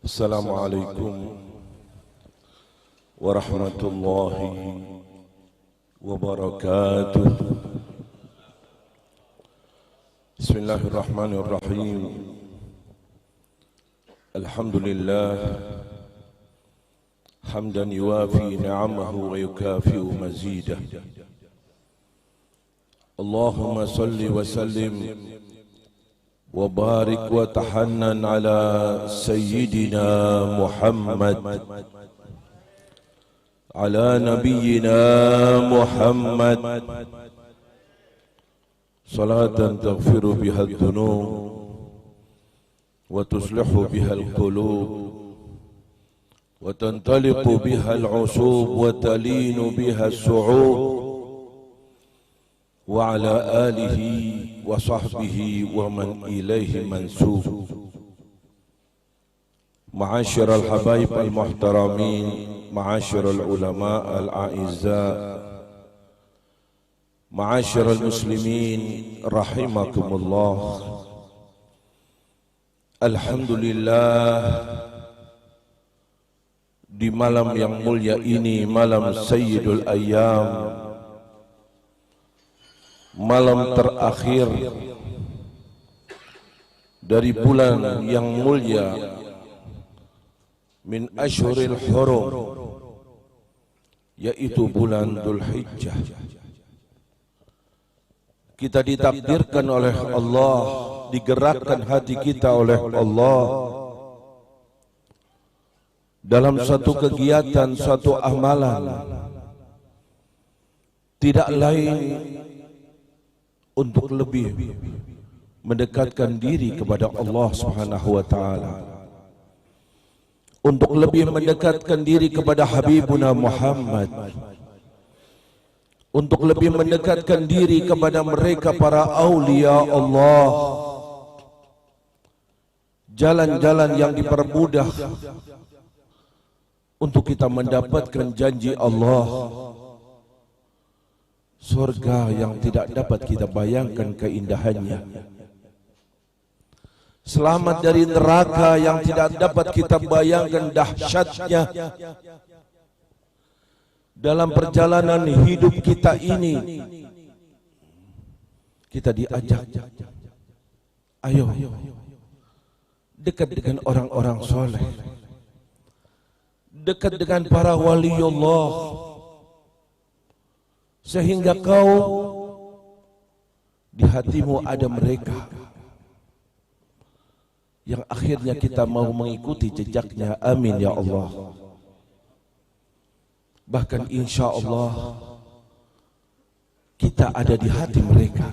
Assalamualaikum warahmatullahi wabarakatuh. Bismillahirrahmanirrahim. Alhamdulillah hamdan yuwafi ni'amahu wa yukafi'u mazidah. Allahumma salli wa sallim wa barik wa tahannan ala sayyidina Muhammad, ala nabiyyina Muhammad, salatan taghfiru biha ad-dunub wa tuslihu biha al-qulub wa tantaliqu biha al-usub wa talinu biha as-su'ub wa ala alihi wa sahbihi wa man ilaihi mansub. Ma'asyiral habaib al-muhtaramin, ma'asyiral ulama al-a'izza, ma'asyiral muslimin rahimakumullah. Alhamdulillah, di malam yang mulia ini, malam Sayyidul Ayyam, malam terakhir dari bulan yang mulia min ashhuril hurum, yaitu bulan Dzulhijjah. Kita ditakdirkan oleh Allah, digerakkan hati kita oleh Allah dalam satu kegiatan, suatu amalan, tidak lain untuk lebih mendekatkan diri kepada Allah Subhanahu wa taala, untuk lebih mendekatkan diri kepada Habibuna Muhammad, untuk lebih mendekatkan diri kepada mereka para aulia Allah, jalan-jalan yang dipermudah untuk kita mendapatkan janji Allah, surga yang tidak dapat kita bayangkan keindahannya, selamat dari neraka yang tidak dapat kita bayangkan dahsyatnya. Dalam perjalanan hidup kita ini, kita diajak, ayo dekat dengan orang-orang soleh, dekat dengan para waliullah, sehingga kau di hatimu ada mereka yang akhirnya kita mau mengikuti jejaknya. Amin ya Allah. Bahkan insya Allah kita ada di hati mereka.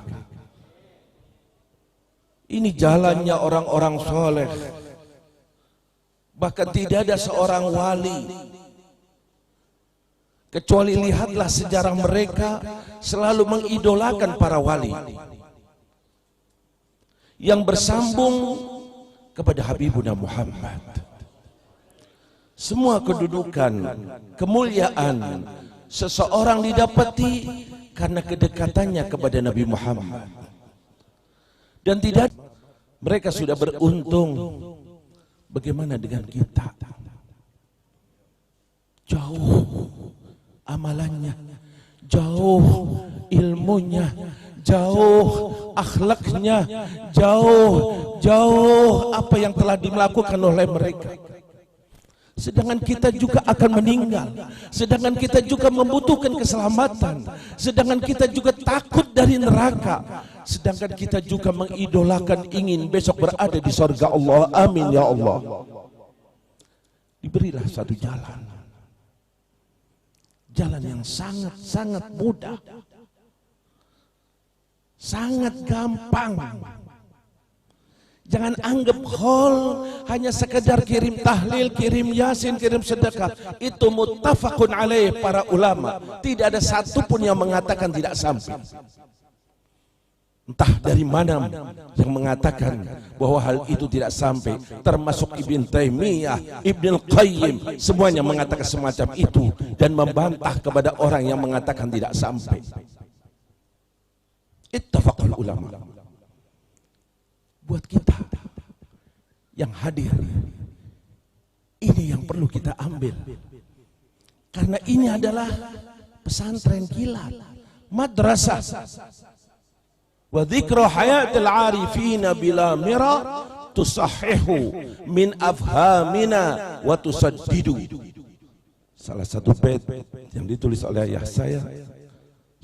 Ini jalannya orang-orang soleh. Bahkan tidak ada seorang wali kecuali lihatlah sejarah mereka selalu mengidolakan para wali yang bersambung kepada Habibuna Muhammad. Semua kedudukan, kemuliaan seseorang didapati karena kedekatannya kepada Nabi Muhammad. Dan tidak, mereka sudah beruntung. Bagaimana dengan kita? Jauh amalannya, jauh ilmunya, jauh akhlaknya, jauh apa yang telah dilakukan oleh mereka. Sedangkan kita juga akan meninggal, sedangkan kita juga membutuhkan keselamatan, sedangkan kita juga takut dari neraka, sedangkan kita juga mengidolakan ingin besok berada di surga Allah. Amin ya Allah. Diberilah satu jalan, jalan yang sangat mudah, sangat gampang. Jangan anggap hol hanya sekedar kirim tahlil, kirim yasin, kirim sedekah. Itu muttafaqun alaih para ulama. Tidak ada satupun yang mengatakan tidak sampai. Entah dari mana yang mengatakan bahwa hal itu tidak sampai. Termasuk Ibn Taimiyah, Ibn Qayyim, semuanya mengatakan semacam itu dan membantah kepada orang yang mengatakan tidak sampai. Ittafaqul ulama. Buat kita yang hadir Ini yang perlu kita ambil. Karena ini adalah pesantren kilat, madrasah. Wa dzikru hayatil arifina bila mira tusahhihu min afhamina wa tusaddidu. Salah satu bait yang ditulis oleh ayah saya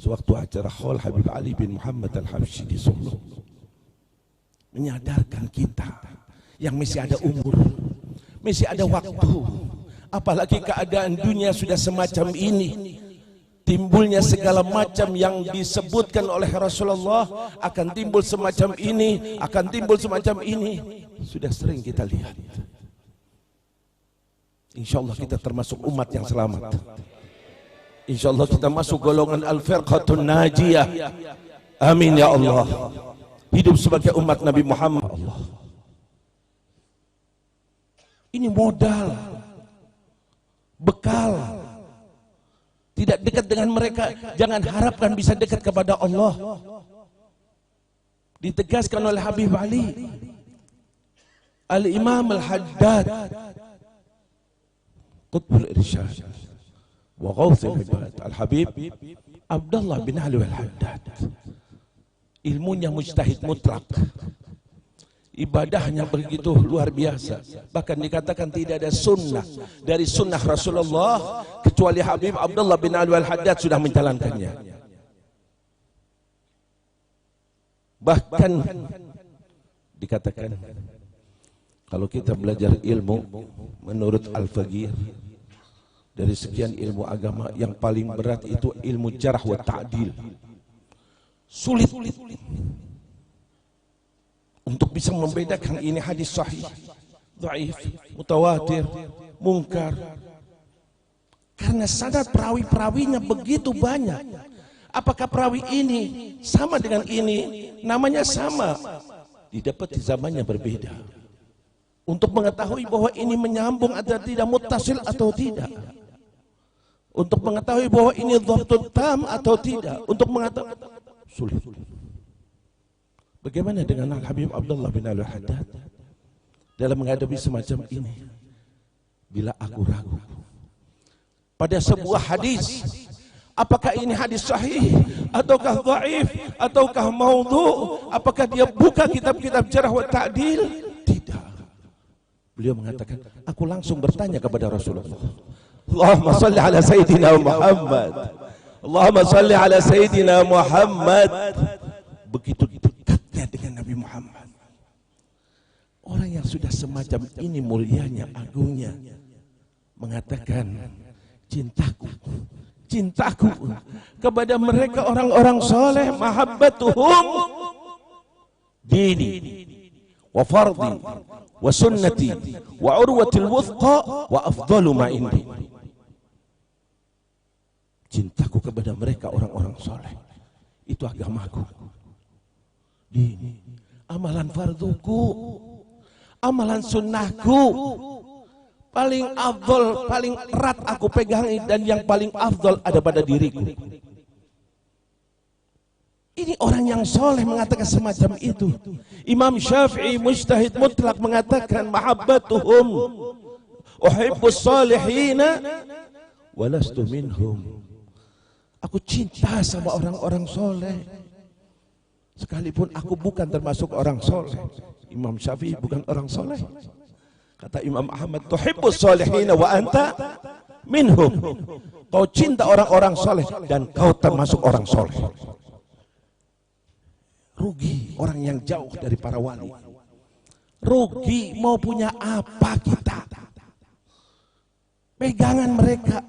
sewaktu acara Haul Habib Ali bin Muhammad Al-Habsyi di Solo, menyadarkan kita yang masih ada umur, masih ada waktu, apalagi keadaan dunia sudah semacam ini, timbulnya segala macam yang disebutkan oleh Rasulullah, akan timbul semacam ini, akan timbul semacam ini, sudah sering kita lihat. Insyaallah kita termasuk umat yang selamat. Insyaallah kita masuk golongan al-firqatun najiyah. Amin ya Allah. Hidup sebagai umat Nabi Muhammad. Allah. Ini modal, bekal. Tidak dekat dengan mereka, jangan harapkan bisa dekat kepada Allah. Ditegaskan oleh Habib Ali, Al-Imam Al-Haddad, Qutbul Irsyad wa Ghawthul Ibad, Al-Habib Abdullah bin Ali Al-Haddad. Ilmunya mujtahid mutlak, ibadahnya begitu luar biasa. Bahkan dikatakan tidak ada sunnah dari sunnah Rasulullah kecuali Habib Abdullah bin Ali Al-Haddad sudah menjalankannya. Bahkan dikatakan kalau kita belajar ilmu menurut Al-Faqih, dari sekian ilmu agama yang paling berat itu ilmu jarh wa ta'dil. Sulit untuk bisa membedakan ini hadis sahih, dhaif, mutawatir, mungkar. Karena sanad perawi-perawinya begitu banyak. Apakah perawi ini sama dengan ini? Namanya sama, didapat di zamannya berbeda. Untuk mengetahui bahwa ini menyambung atau tidak, muttasil atau tidak. Untuk mengetahui bahwa ini dhabtun tam atau tidak. Untuk mengetahui, sulit. Bagaimana dengan Al-Habib Abdullah bin Ali Al-Haddad dalam menghadapi semacam ini? Bila aku ragu pada sebuah hadis, apakah ini hadis sahih ataukah dhaif ataukah maudhu', apakah dia buka kitab-kitab jarh wa ta'dil? Tidak. Beliau mengatakan, aku langsung bertanya kepada Rasulullah, Allahumma salli ala Sayyidina Muhammad, Allahumma salli ala Sayyidina Muhammad. Begitu dekatnya dengan Nabi Muhammad. Orang yang sudah semacam ini mulianya, agungnya, mengatakan, cintaku, cintaku kepada mereka orang-orang soleh, mahabbatuhum dini wa fardi wa sunnati wa urwatil wuthqa wa afdalu ma indi. Cintaku kepada mereka orang-orang soleh, itu agamaku, dini, amalan farduku, amalan sunnahku, paling afdal, paling erat aku pegangi, dan yang paling afdal ada pada diriku. Ini orang yang soleh mengatakan semacam itu. Imam Syafi'i mujtahid mutlak mengatakan, mahabbatuhum uhibbus salihina walastu minhum. Aku cinta sama orang-orang soleh sekalipun aku bukan termasuk orang soleh. Imam Syafi'i bukan orang soleh. Kata Imam Ahmad, tuhibbus salihina wa anta minhum. Kau cinta orang-orang soleh dan kau termasuk orang soleh. Rugi orang yang jauh dari para wali. Rugi mau punya apa kita? Pegangan mereka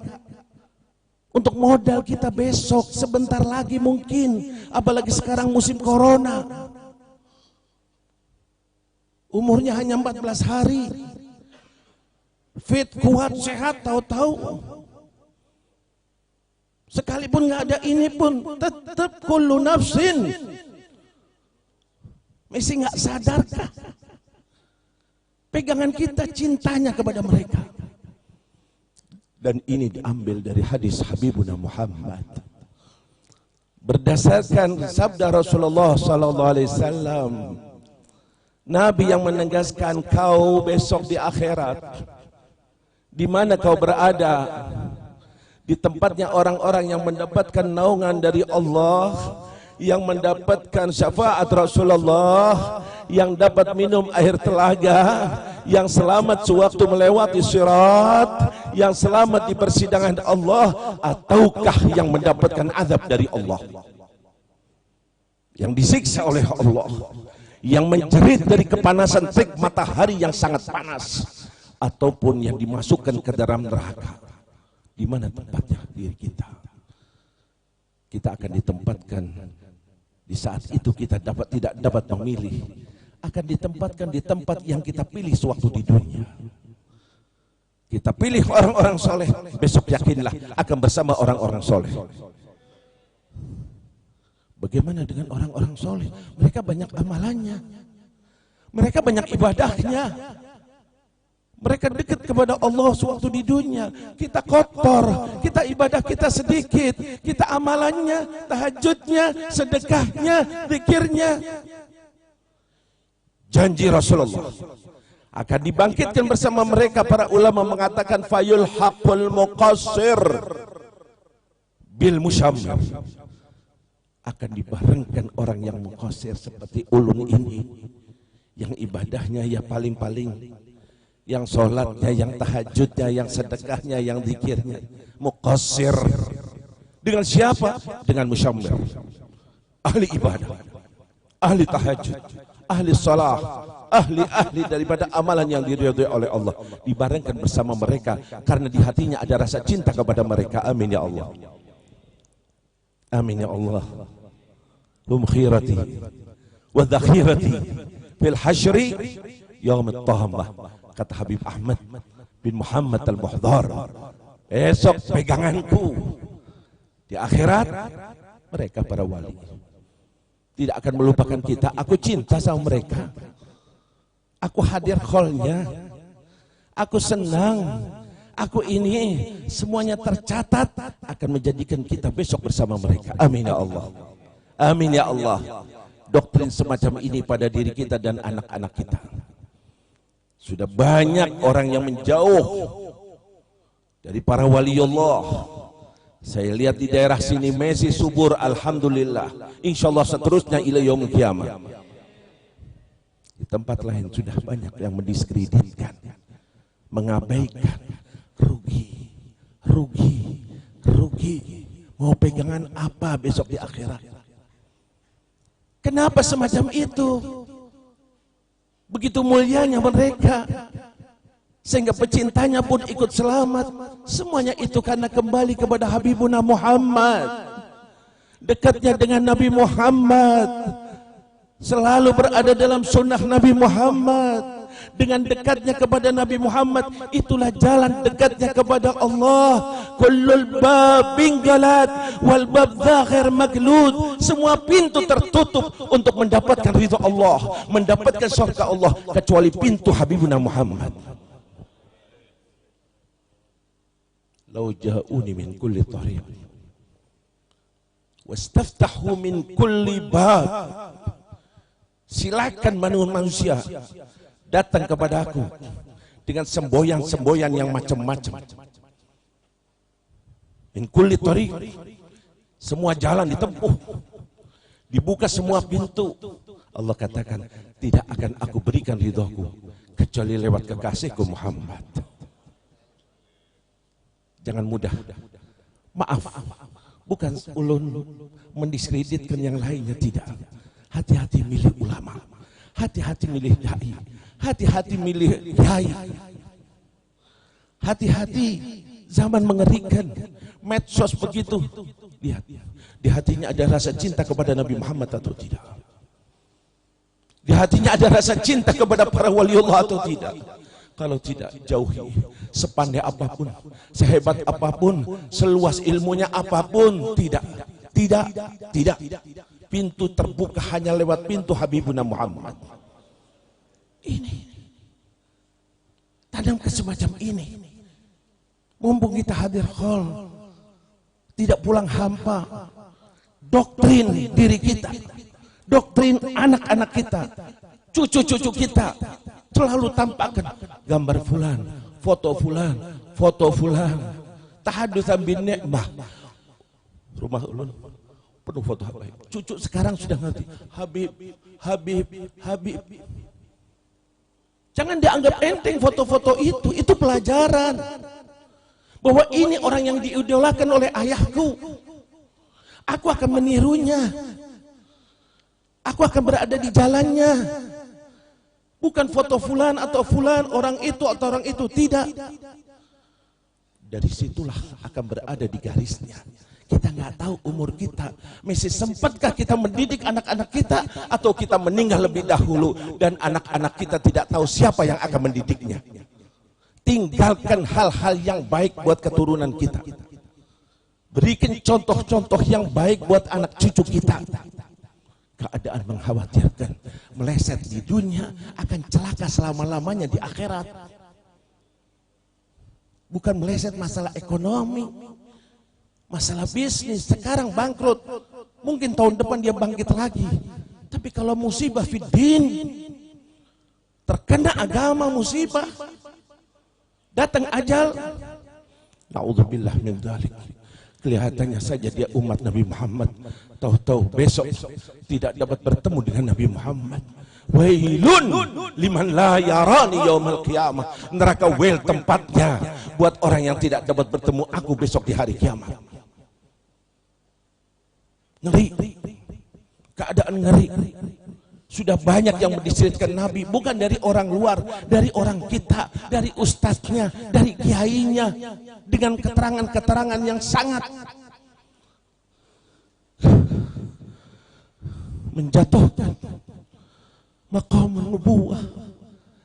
untuk modal kita besok, sebentar lagi mungkin, apalagi sekarang musim corona. Umurnya hanya 14 hari. Fit, kuat, sehat, tahu-tahu sekalipun nggak ada ini pun tetap kullu nafsin, mesti nggak sadarkah pegangan kita cintanya kepada mereka. Dan ini diambil dari hadis Habibuna Muhammad berdasarkan sabda Rasulullah sallallahu alaihi wasallam, Nabi yang menegaskan, kau besok di akhirat Di mana kau berada? Di tempatnya orang-orang yang mendapatkan naungan dari Allah, yang mendapatkan syafaat Rasulullah, yang dapat minum air telaga, yang selamat sewaktu melewati sirat, yang selamat di persidangan Allah, ataukah yang mendapatkan azab dari Allah, yang disiksa oleh Allah, yang menjerit dari kepanasan terik matahari yang sangat panas, ataupun yang dimasukkan ke dalam neraka? Di mana tempatnya diri kita? Kita akan ditempatkan di saat itu kita tidak dapat memilih, akan ditempatkan di tempat yang kita pilih sewaktu di dunia. Kita pilih orang-orang soleh, besok yakinlah akan bersama orang-orang soleh. Bagaimana dengan orang-orang soleh? Mereka banyak amalannya, mereka banyak ibadahnya, mereka dekat kepada Allah sewaktu di dunia. Kita kotor, kita ibadah kita sedikit, kita amalannya, tahajudnya, sedekahnya, zikirnya. Janji Rasulullah akan dibangkitkan bersama mereka. Para ulama mengatakan fayul haqul muqassir bil musyammir, akan dibarengkan orang yang muqassir seperti ulun ini, yang ibadahnya ya paling-paling, yang sholatnya, yang tahajudnya, yang sedekahnya, yang zikirnya, muqassir. Dengan siapa? Dengan musyammir, ahli ibadah, ahli tahajud, ahli salah, ahli daripada amalan yang diridhai oleh Allah, dibarengkan bersama mereka karena di hatinya ada rasa cinta kepada mereka. Amin ya Allah, amin ya Allah. Hum khirati wa dhakhirati fil hasyri yaumit tahamah, kata Habib Ahmad bin Muhammad al-Muhdar. Esok peganganku di akhirat mereka para wali, tidak akan melupakan kita. Aku cinta sama mereka, aku hadir kholnya, aku senang, aku ini semuanya tercatat, akan menjadikan kita besok bersama mereka. Amin ya Allah, amin ya Allah. Doktrin semacam ini pada diri kita dan anak-anak kita. Sudah banyak orang yang menjauh dari para waliullah. Saya lihat di daerah sini masih subur, alhamdulillah. Insyaallah seterusnya ila yaumil qiyamah. Di tempat lain sudah banyak yang mendiskreditkan, mengabaikan, rugi. Mau pegangan apa besok di akhirat? Kenapa semacam itu? Begitu mulianya mereka, sehingga pecintanya pun ikut selamat. Semuanya itu karena kembali kepada Habibuna Muhammad, dekatnya dengan Nabi Muhammad, selalu berada dalam sunnah Nabi Muhammad. Dengan dekatnya kepada Nabi Muhammad, itulah jalan dekatnya kepada Allah. Kullul babin galat wal bab zakhir maglud. Semua pintu tertutup untuk mendapatkan ridha Allah, mendapatkan surga Allah, kecuali pintu Habibuna Muhammad. Lau ja'uni min kulli tariq wastaftahu min kulli bab. Silakan manusia datang kepada aku dengan semboyan-semboyan yang macam-macam. Min kulli tariq, semua jalan ditempuh, dibuka semua pintu. Allah katakan, tidak akan aku berikan ridhaku kecuali lewat kekasihku Muhammad. Jangan mudah. Maaf, bukan ulun mendiskreditkan yang lainnya, tidak. Hati-hati milih ulama, hati-hati milih dai, hati-hati milih kiai. Hati-hati, zaman mengerikan, medsos begitu. Lihat, di hatinya ada rasa cinta kepada Nabi Muhammad atau tidak? Di hatinya ada rasa cinta kepada para waliullah atau tidak? Kalau tidak, jauhi. Sepandai apapun, sehebat apapun, seluas ilmunya apapun, tidak. Pintu terbuka hanya lewat pintu Habibuna Muhammad. Ini tanam ke semacam ini. Mumpung kita hadir khol, tidak pulang hampa. Doktrin diri kita, doktrin anak-anak kita, cucu-cucu kita, selalu tampakkan gambar fulan, foto fulan, foto fulan, tahadutsan bin ni'mah. Rumah ulun penuh foto Habib. Cucu sekarang sudah ngerti, Habib, Habib, Habib. Jangan dianggap enteng foto-foto itu pelajaran. Bahwa ini orang yang diidolakan oleh ayahku. Aku akan menirunya. Aku akan berada di jalannya. Bukan foto fulan atau fulan, orang itu atau orang itu, tidak. Dari situlah akan berada di garisnya. Kita nggak tahu umur kita, masih sempatkah kita mendidik anak-anak kita, atau kita meninggal lebih dahulu dan anak-anak kita tidak tahu siapa yang akan mendidiknya. Tinggalkan hal-hal yang baik buat keturunan kita. Berikan contoh-contoh yang baik buat anak cucu kita. Keadaan mengkhawatirkan, meleset di dunia, akan celaka selama-lamanya di akhirat. Bukan meleset masalah ekonomi, masalah bisnis. Sekarang bangkrut, mungkin tahun depan dia bangkit lagi. Tapi kalau musibah fiddin, terkena agama musibah, datang ajal, na'udzubillah min dzalik. Kelihatannya saja dia umat Nabi Muhammad, tahu-tahu besok tidak dapat bertemu dengan Nabi Muhammad. Wailun liman la yarani yaumal qiyamah. Neraka wail tempatnya buat orang yang tidak dapat bertemu aku besok di hari kiamat. Ngeri, keadaan ngeri. Sudah banyak yang mendiceritakan Nabi, bukan dari orang luar, dari orang kita, dari ustadznya, dari kiainya, dengan keterangan-keterangan yang sangat menjatuhkan maqam nubuwah.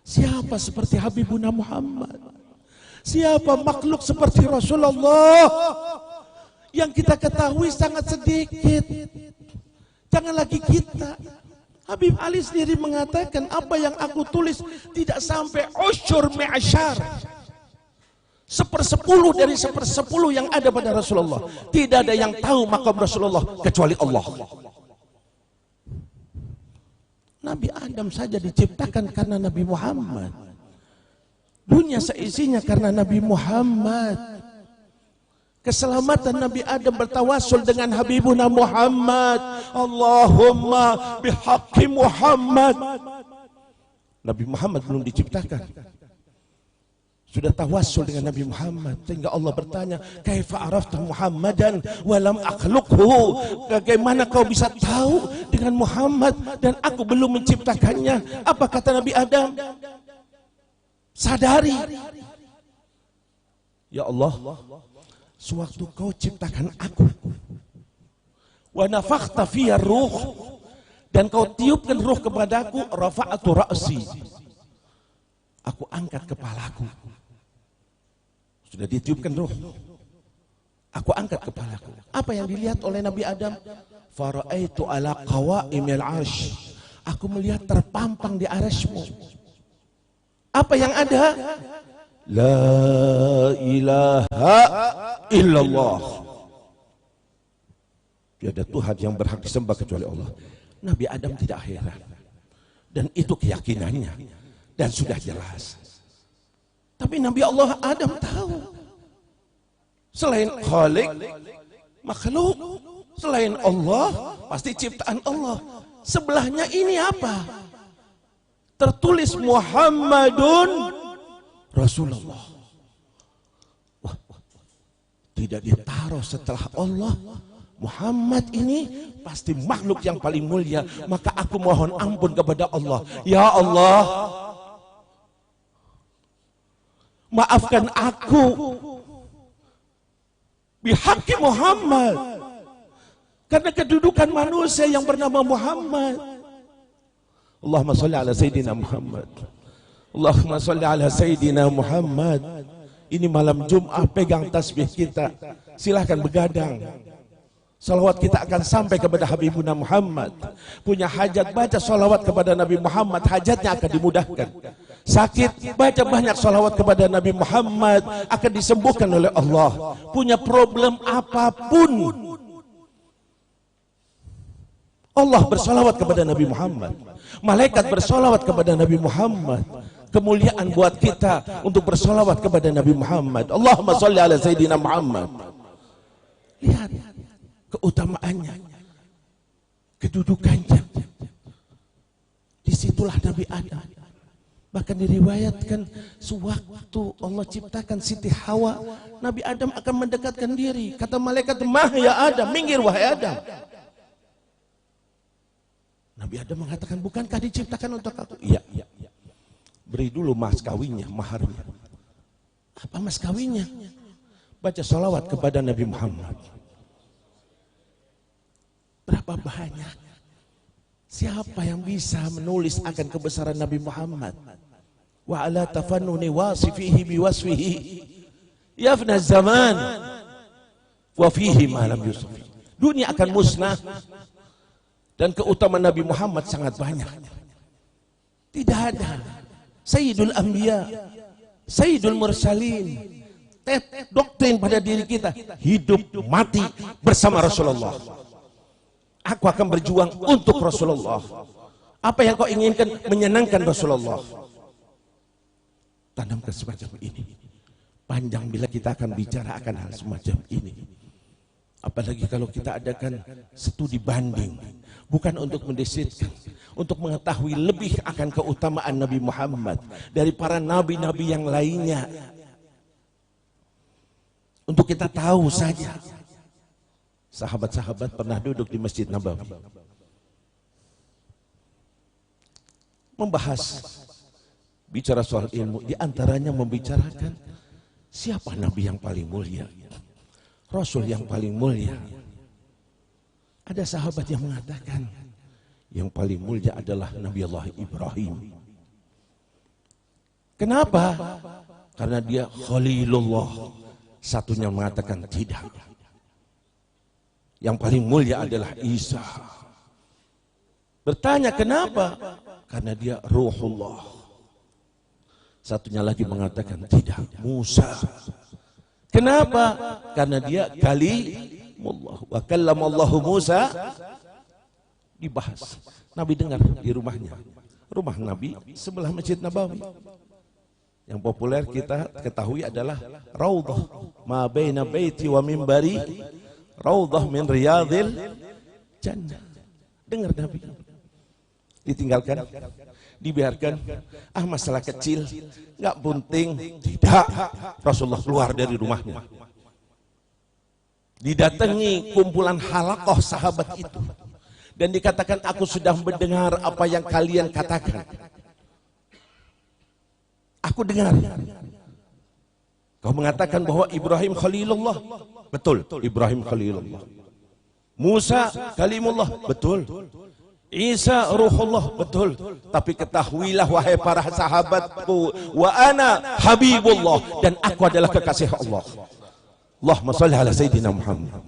Siapa seperti Habibuna Muhammad? Siapa makhluk seperti Rasulullah? Yang kita ketahui sangat sedikit. Jangan lagi kita. Habib Ali sendiri mengatakan, apa yang aku tulis tidak sampai usyur mi'asyar, 1/10 dari 1/10 yang ada pada Rasulullah. Tidak ada yang tahu makam Rasulullah kecuali Allah. Nabi Adam saja diciptakan karena Nabi Muhammad. Dunia seisinya karena Nabi Muhammad. Keselamatan Nabi Adam bertawassul dengan Habibuna Muhammad. Allahumma bihaqqi Muhammad. Nabi Muhammad belum diciptakan, sudah tawassul dengan Nabi Muhammad. Sehingga Allah bertanya, kaifa arafta Muhammadan walam akhluqhu? Bagaimana kau bisa tahu dengan Muhammad dan aku belum menciptakannya? Apa kata Nabi Adam? Sadari, ya Allah, sewaktu kau ciptakan aku, wa nafakhta fiyar ruh, dan kau tiupkan ruh kepadaku, rafa'atu ra'si, aku angkat kepalaku. Sudah ditiupkan ruh, aku angkat kepalaku. Apa yang dilihat oleh Nabi Adam? Fara'aitu ala qawa'imil arsh, aku melihat terpampang di arasmu. Apa yang ada? La ilaha illallah. Tiada Tuhan yang berhak disembah kecuali Allah. Nabi Adam tidak heran. Dan itu keyakinannya. Dan sudah jelas. Tapi Nabi Allah Adam tahu. Selain Khalik, makhluk. Selain Allah, pasti ciptaan Allah. Sebelahnya ini apa? Tertulis Muhammadun Rasulullah. Wah, tidak ditaruh setelah Allah. Muhammad ini pasti makhluk yang paling mulia. Maka aku mohon ampun kepada Allah. Ya Allah, maafkan aku bihaqqi Muhammad, karena kedudukan manusia yang bernama Muhammad. Allahumma sholli ala Sayyidina Muhammad. Allahumma sholli ala Sayyidina Muhammad. Ini malam Jum'ah, pegang tasbih kita. Silahkan begadang. Salawat kita akan sampai kepada Habibuna Muhammad. Punya hajat, baca salawat kepada Nabi Muhammad, hajatnya akan dimudahkan. Sakit, baca banyak salawat kepada Nabi Muhammad, akan disembuhkan oleh Allah. Punya problem apapun, Allah bersalawat kepada Nabi Muhammad. Malaikat bersalawat kepada Nabi Muhammad. kemuliaan buat kita untuk bersolawat kepada Nabi Muhammad. Allahumma sholli ala Sayyidina Muhammad. Lihat keutamaannya, kedudukannya. Disitulah Nabi Adam. Bahkan diriwayatkan sewaktu Allah ciptakan Siti Hawa, Nabi Adam akan mendekatkan diri. Kata malaikat, "Mah ya Adam, minggir wahai Adam." Nabi Adam mengatakan, "Bukankah diciptakan untuk aku?" Iya. Beri dulu mas kawinnya, maharnya. Apa mas kawinnya? Baca salawat kepada Nabi Muhammad. Berapa banyak? Siapa yang bisa menulis akan kebesaran Nabi Muhammad? Wa ala tafannuni wasifihi biwasfihi yafna zaman wa fihi ma lam yusuf. Dunia akan musnah dan keutamaan Nabi Muhammad sangat banyak. Tidak ada Sayyidul Anbiya, Sayyidul Mursalin, doktrin pada diri kita, hidup mati bersama Rasulullah. Aku akan berjuang untuk Rasulullah. Apa yang kau inginkan menyenangkan Rasulullah. Tanamkan semacam ini. Panjang bila kita akan bicara akan hal semacam ini. Apalagi kalau kita adakan studi banding. Bukan untuk mendesitkan, untuk mengetahui lebih akan keutamaan Nabi Muhammad dari para nabi-nabi yang lainnya. Untuk kita tahu saja, sahabat-sahabat pernah duduk di Masjid Nabawi membahas, bicara soal ilmu, di antaranya membicarakan siapa nabi yang paling mulia, Rasul yang paling mulia. Ada sahabat yang mengatakan yang paling mulia adalah Nabi Allah Ibrahim. Kenapa? Karena dia Khalilullah. Satunya mengatakan tidak. Yang paling mulia adalah Isa. Bertanya kenapa? Karena dia Ruhullah. Satunya lagi mengatakan tidak, Musa. Kenapa? Karena dia Kalimullah. Wa kallamallahu Musa. Dibahas. Nabi dengar di rumahnya. Rumah Nabi sebelah Masjid Nabawi. Yang populer kita ketahui adalah Raudhah ma baina baiti wa minbari Raudhah min riyadil jannah. Dengar Nabi. Ditinggalkan, dibiarkan, masalah kecil, nggak penting. Tidak. Rasulullah keluar dari rumahnya. Didatangi kumpulan halaqah sahabat itu. Dan dikatakan, aku sudah mendengar apa yang kalian katakan. Aku dengar. Kau mengatakan bahwa Ibrahim Khalilullah. Betul, Ibrahim Khalilullah. Musa Kalimullah. Betul. Isa Ruhullah. Betul. Tapi ketahuilah wahai para sahabatku, wa ana Habibullah, dan aku adalah kekasih Allah. Allahumma salli ala Sayyidina Muhammad.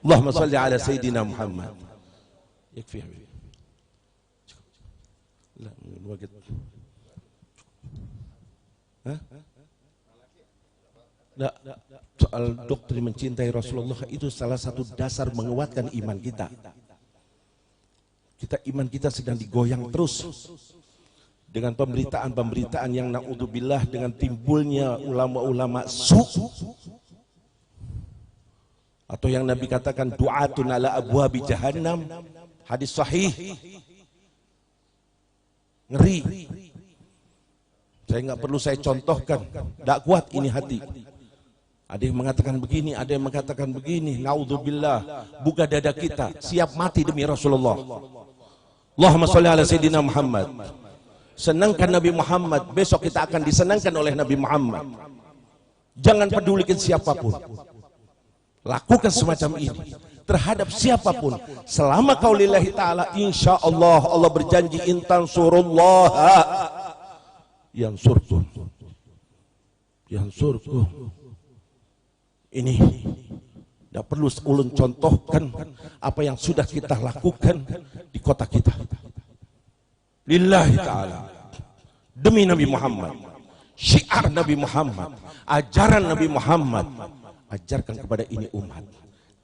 Allahumma salli ala Sayyidina Muhammad. Yakfi Habib. La, wajib. Nah, soal doktrin mencintai Rasulullah itu salah satu dasar menguatkan iman kita. Iman kita sedang digoyang terus dengan pemberitaan-pemberitaan yang na'udzubillah, dengan timbulnya ulama-ulama atau yang Nabi katakan du'atun ala abwabi jahannam, hadis sahih. Ngeri. Saya nggak perlu saya contohkan, tidak kuat ini hati. Ada yang mengatakan begini, ada yang mengatakan begini. Naudzubillah, buka dada kita, siap mati demi Rasulullah. Allahumma sholli ala Sayyidina Muhammad. Senangkan Nabi Muhammad, besok kita akan disenangkan oleh Nabi Muhammad. Jangan pedulikan siapapun. Lakukan semacam ini terhadap siapapun. Selama kau lillahi ta'ala, insya Allah, Allah berjanji intan surullah yang surku. Ini tidak perlu ulun contohkan apa yang sudah kita lakukan di kota kita. Lillahi ta'ala, demi Nabi Muhammad, syiar Nabi Muhammad, ajaran Nabi Muhammad. Ajarkan kepada ini umat,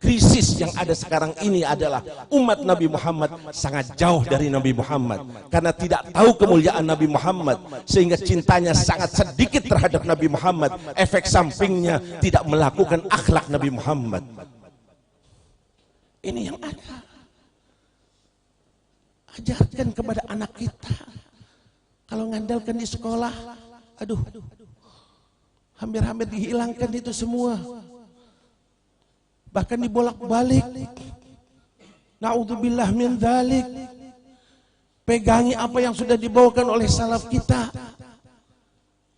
Krisis yang ada sekarang ini adalah umat Nabi Muhammad sangat jauh dari Nabi Muhammad karena tidak tahu kemuliaan Nabi Muhammad, sehingga cintanya sangat sedikit terhadap Nabi Muhammad. Efek sampingnya tidak melakukan akhlak Nabi Muhammad. Ini yang ada. Ajarkan kepada anak kita. Kalau ngandalkan di sekolah, aduh, hampir-hampir dihilangkan itu semua. Bahkan dibolak-balik. Na'udzubillah min dzalik. Pegangi apa yang sudah dibawakan oleh salaf kita.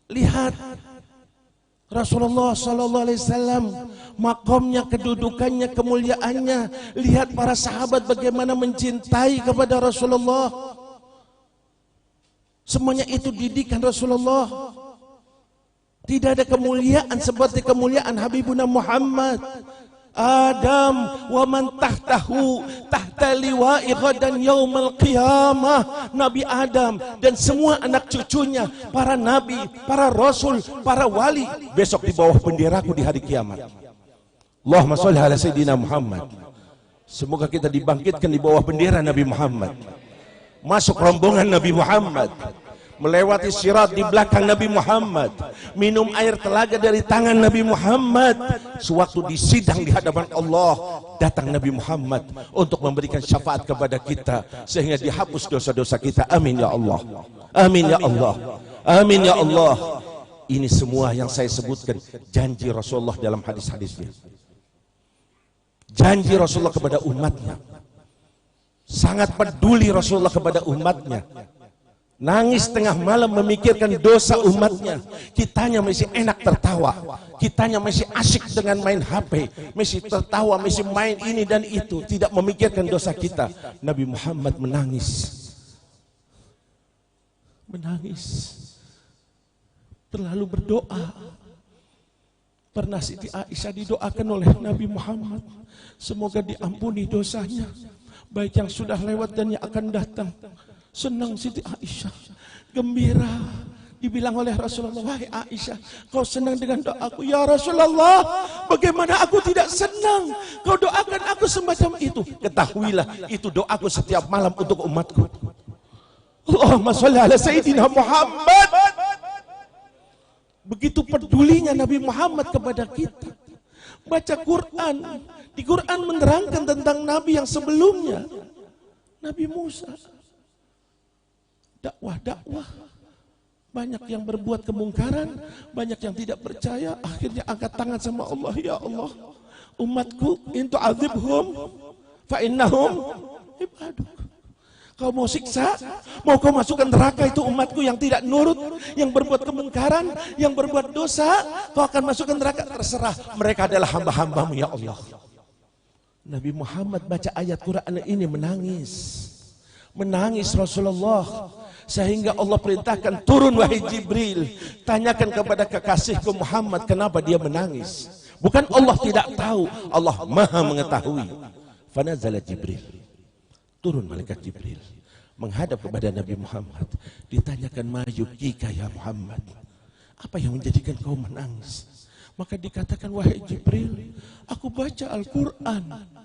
Lihat Rasulullah sallallahu alaihi wasallam, makomnya, kedudukannya, kemuliaannya. Lihat para sahabat bagaimana mencintai kepada Rasulullah. Semuanya itu didikan Rasulullah. Tidak ada kemuliaan seperti kemuliaan Habibuna Muhammad. Adam wa man tahtahu tahta liwa'i ghadan yaumal qiyamah. Nabi Adam dan semua anak cucunya, para nabi, para rasul, para wali, besok di bawah benderaku di hari kiamat. Allahumma sholli ala sayyidina Muhammad. Semoga kita dibangkitkan di bawah bendera Nabi Muhammad, masuk rombongan Nabi Muhammad, melewati sirat di belakang Nabi Muhammad, minum air telaga dari tangan Nabi Muhammad. Sewaktu disidang di hadapan Allah, datang Nabi Muhammad untuk memberikan syafaat kepada kita sehingga dihapus dosa-dosa kita. Amin ya Allah. Amin ya Allah. Amin ya Allah. Ini semua yang saya sebutkan janji Rasulullah dalam hadis-hadisnya. Janji Rasulullah kepada umatnya. Sangat peduli Rasulullah kepada umatnya. Nangis tengah malam memikirkan dosa umatnya. Kitanya masih enak tertawa, kitanya masih asyik dengan main HP, masih tertawa, masih main ini dan itu, tidak memikirkan dosa kita. Nabi Muhammad menangis. Menangis. Terlalu berdoa. Pernah Siti Aisyah didoakan oleh Nabi Muhammad, semoga diampuni dosanya, baik yang sudah lewat dan yang akan datang. Senang Siti Aisyah, gembira. Dibilang oleh Rasulullah, wahai Aisyah, kau senang dengan doaku? Ya Rasulullah, bagaimana aku tidak senang? Kau doakan aku semacam itu. Ketahuilah, itu doaku setiap malam untuk umatku. Allahumma sholli ala Sayyidina Muhammad. Begitu pedulinya Nabi Muhammad kepada kita. Baca Quran, di Quran menerangkan tentang Nabi yang sebelumnya, Nabi Musa. Dakwah, banyak yang berbuat kemungkaran, banyak yang tidak percaya, akhirnya angkat tangan sama Allah, ya Allah, umatku in tu'adzibhum fa innahum ibaduk. Kau mau siksa, mau kau masukkan neraka itu umatku yang tidak nurut, yang berbuat kemungkaran, yang berbuat dosa, kau akan masukkan neraka, terserah, mereka adalah hamba-hambamu ya Allah. Nabi Muhammad baca ayat Quran ini menangis Rasulullah. Sehingga Allah perintahkan, turun wahai Jibril, tanyakan kepada kekasihku Muhammad kenapa dia menangis. Bukan Allah tidak tahu, Allah maha mengetahui. Fanazala Jibril, turun malaikat Jibril menghadap kepada Nabi Muhammad, ditanyakan, ma yubkika ya Muhammad, apa yang menjadikan kau menangis? Maka dikatakan, wahai Jibril, aku baca Al-Quran.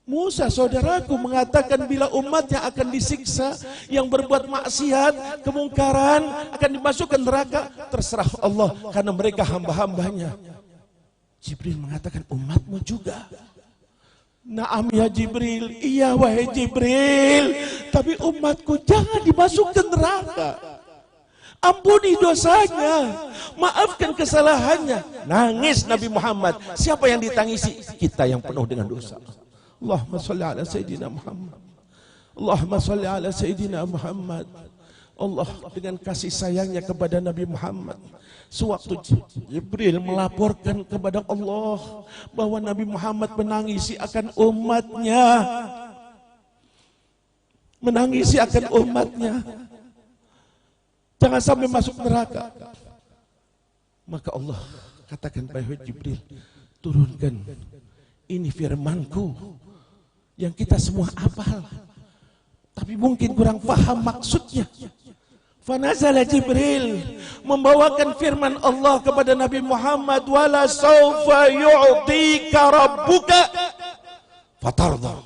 Musa saudaraku mengatakan bila umatnya akan disiksa, yang berbuat maksiat, kemungkaran akan dimasukkan neraka, terserah Allah karena mereka hamba-hambanya. Jibril mengatakan, umatmu juga. Naam ya Jibril, iya wahai Jibril, tapi umatku jangan dimasukkan neraka. Ampuni dosanya, maafkan kesalahannya. Nangis Nabi Muhammad. Siapa yang ditangisi? Kita yang penuh dengan dosa. Allahumma sholli ala Sayyidina Muhammad. Allahumma sholli ala Sayyidina Muhammad. Allah dengan kasih sayangnya kepada Nabi Muhammad, sewaktu Jibril melaporkan kepada Allah bahwa Nabi Muhammad menangisi akan umatnya, menangisi akan umatnya, jangan sampai masuk neraka. Maka Allah katakan, wahai Jibril, turunkan, ini firmanku yang kita semua hafal, tapi mungkin kurang paham maksudnya. Fanazala Jibril membawakan firman Allah kepada Nabi Muhammad, wala sawfa yu'tika rabbuka fatarda.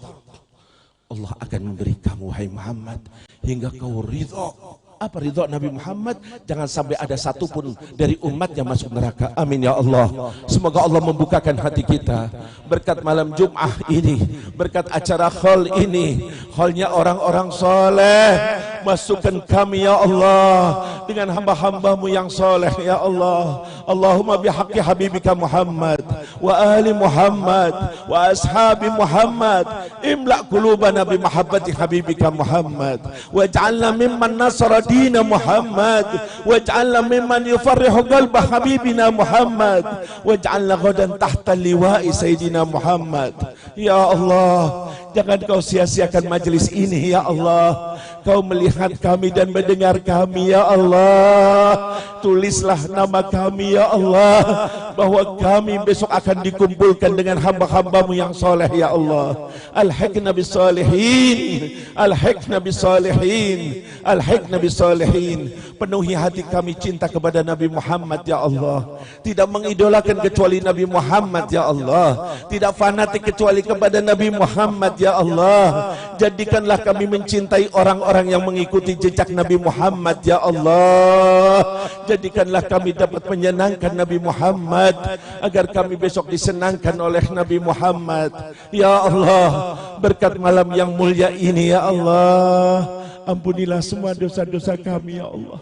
Allah akan memberi kamu, wahai Muhammad, hingga kau ridha. Apa ridha Nabi Muhammad? Jangan sampai ada satupun dari umatnya masuk neraka. Amin ya Allah. Semoga Allah membukakan hati kita berkat malam Jum'ah ini, berkat acara khol ini, kholnya orang-orang soleh. Masukkan kami ya Allah dengan hamba-hambamu yang soleh ya Allah. Allahumma bihaqqi habibika Muhammad wa ahli Muhammad wa ashabi Muhammad, imla' qulubana bi mahabbati habibika Muhammad, waj'alna mimman nasara dina Muhammad, waj'alna mimman yufarrihu qalba habibina Muhammad, waj'alna ghadan tahta liwa'i sayyidina Muhammad. Ya Allah, jangan kau sia-siakan majlis ini ya Allah. Kau melihat kami dan mendengar kami ya Allah. Tulislah nama kami ya Allah, bahwa kami besok akan dikumpulkan dengan hamba-hambamu yang soleh ya Allah. Alhiqna bisalihin, alhiqna bisalihin, alhiqna bisalihin. Penuhi hati kami cinta kepada Nabi Muhammad ya Allah. Tidak mengidolakan kecuali Nabi Muhammad ya Allah. Tidak fanatik kecuali kepada Nabi Muhammad ya Allah. Jadikanlah kami mencintai orang-orang yang mengikuti jejak Nabi Muhammad ya Allah. Jadikanlah kami dapat menyenangkan Nabi Muhammad, agar kami besok disenangkan oleh Nabi Muhammad. Ya Allah, berkat malam yang mulia ini ya Allah, ampunilah semua dosa-dosa kami ya Allah.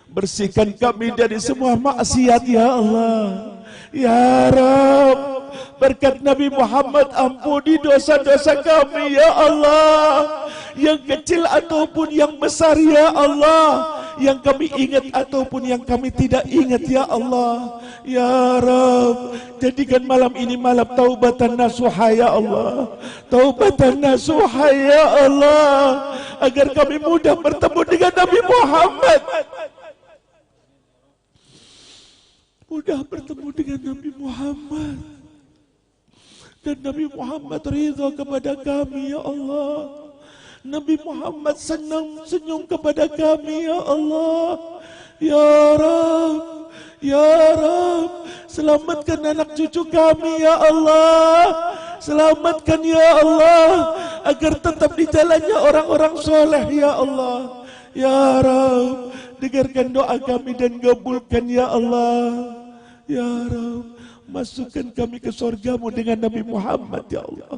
Bersihkan kami dari semua maksiat ya Allah. Ya Rabb, berkat Nabi Muhammad ampuni dosa-dosa kami ya Allah, yang kecil ataupun yang besar ya Allah, yang kami ingat ataupun yang kami tidak ingat ya Allah. Ya Rabb, jadikan malam ini malam taubatan nasuha ya Allah, taubatan nasuha ya Allah, agar kami mudah bertemu dengan Nabi Muhammad, mudah bertemu dengan Nabi Muhammad, dan Nabi Muhammad ridha kepada kami ya Allah. Nabi Muhammad senang senyum kepada kami ya Allah. Ya Rabb, ya Rabb, selamatkan anak cucu kami ya Allah. Selamatkan ya Allah, agar tetap di jalannya orang-orang soleh ya Allah. Ya Rabb, dengarkan doa kami dan kabulkan ya Allah. Ya Rabb, masukkan kami ke surgamu dengan Nabi Muhammad ya Allah.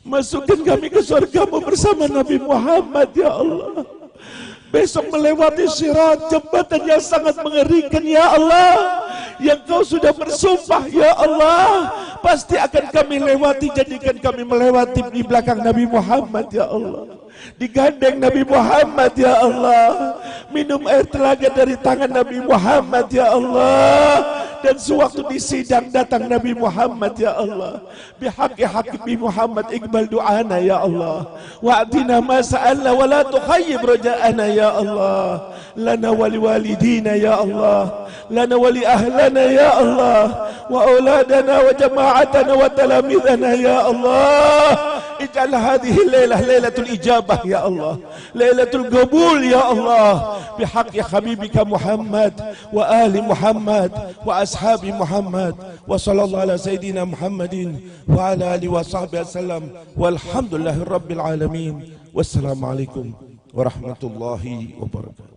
Masukkan kami ke surgamu bersama Nabi Muhammad ya Allah. Besok melewati sirat, jembatan yang sangat mengerikan ya Allah, yang kau sudah bersumpah ya Allah, pasti akan kami lewati. Jadikan kami melewati di belakang Nabi Muhammad ya Allah, digandeng Nabi Muhammad ya Allah, minum air telaga dari tangan Nabi Muhammad ya Allah. Dan sewaktu di sidang datang Nabi Muhammad ya Allah, bihaqqi habibi Muhammad iqbal du'ana ya Allah, wa'atina ma sa'alna wa la tukhayyib raja'ana ya Allah, lana wali walidina ya Allah, lana wali ahlana ya Allah, wa auladana wa jama'atana wa talamidana ya Allah. Ij'al hadhihi lailah lailatul ijabah ya Allah, lailatul qabul ya Allah, bihaqqi habibika Muhammad wa ali Muhammad wa ashabi Muhammad, wa sallallahu ala sayyidina Muhammadin wa ala alihi wa sahbihi wasallam, walhamdulillahi rabbil alamin. Wassalamualaikum warahmatullahi wabarakatuh.